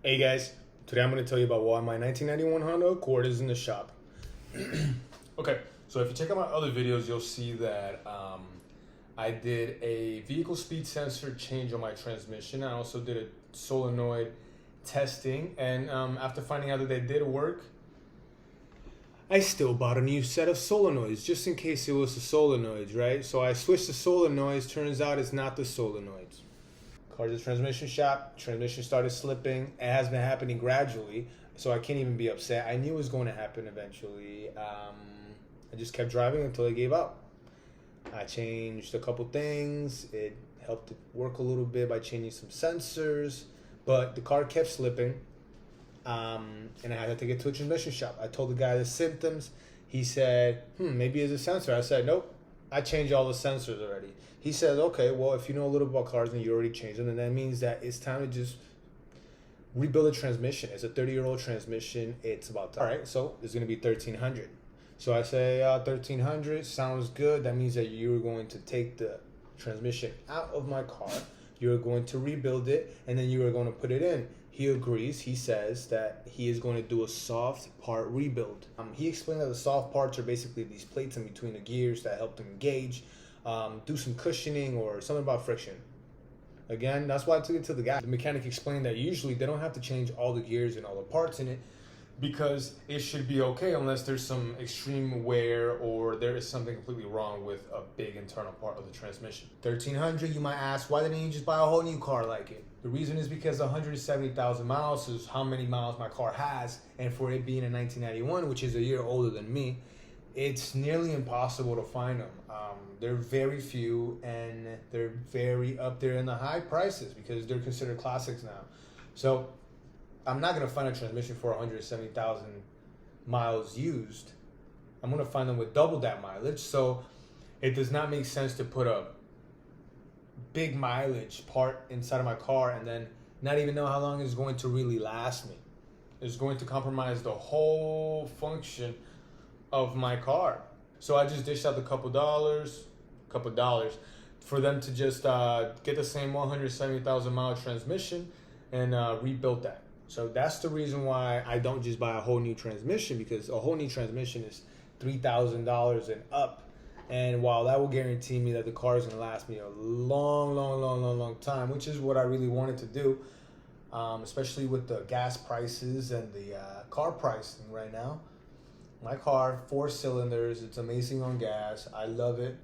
Hey guys, today I'm going to tell you about why my 1991 Honda Accord is in the shop. Okay, so if you check out my other videos, you'll see that I did a vehicle speed sensor change on my transmission. I also did a solenoid testing, and after finding out that they did work, I still bought a new set of solenoids just in case it was the solenoids, right? So I switched the solenoids, turns out it's not the solenoids. Car's at the transmission shop, transmission started slipping. It has been happening gradually, so I can't even be upset. I knew it was going to happen eventually. I just kept driving until I gave up. I changed a couple things. It helped it work a little bit by changing some sensors, but the car kept slipping. And I had to take it to a transmission shop. I told the guy the symptoms. He said, maybe it's a sensor. I said, nope, I changed all the sensors already. He said, okay, well, if you know a little about cars and you already changed them, then that means that it's time to just rebuild a transmission. It's a 30-year-old transmission. It's about time. All right, so it's going to be $1,300. So I say $1,300 sounds good. That means that you're going to take the transmission out of my car. You're going to rebuild it, and then you are going to put it in. He agrees. He says that he is going to do a soft part rebuild. He explained that the soft parts are basically these plates in between the gears that help them engage, do some cushioning or something about friction. Again, that's why I took it to the guy. The mechanic explained that usually they don't have to change all the gears and all the parts in it because it should be okay unless there's some extreme wear or there is something completely wrong with a big internal part of the transmission. $1,300, you might ask, why didn't you just buy a whole new car like it? The reason is because 170,000 miles is how many miles my car has, and for it being a 1991, which is a year older than me, it's nearly impossible to find them. They're very few, and they're very up there in the high prices because they're considered classics now. So I'm not going to find a transmission for 170,000 miles used. I'm going to find them with double that mileage. So it does not make sense to put a big mileage part inside of my car and then not even know how long it's going to really last me. It's going to compromise the whole function of my car. So I just dished out a couple dollars for them to just get the same 170,000 mile transmission and rebuild that. So that's the reason why I don't just buy a whole new transmission, because a whole new transmission is $3,000 and up. And while that will guarantee me that the car is going to last me a long time, which is what I really wanted to do, especially with the gas prices and the car pricing right now. My car, 4 cylinders, it's amazing on gas. I love it.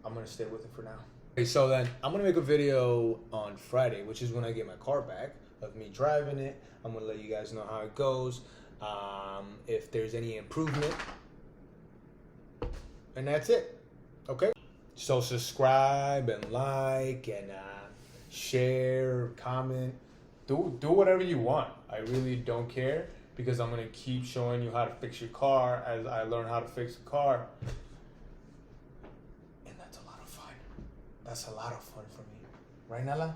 I'm going to stay with it for now. Okay, so then I'm going to make a video on Friday, which is when I get my car back, of me driving it. I'm going to let you guys know how it goes, if there's any improvement. And that's it. Okay? So subscribe and like and share, comment. Do whatever you want. I really don't care, because I'm going to keep showing you how to fix your car as I learn how to fix the car. And that's a lot of fun. That's a lot of fun for me. Right, Nala?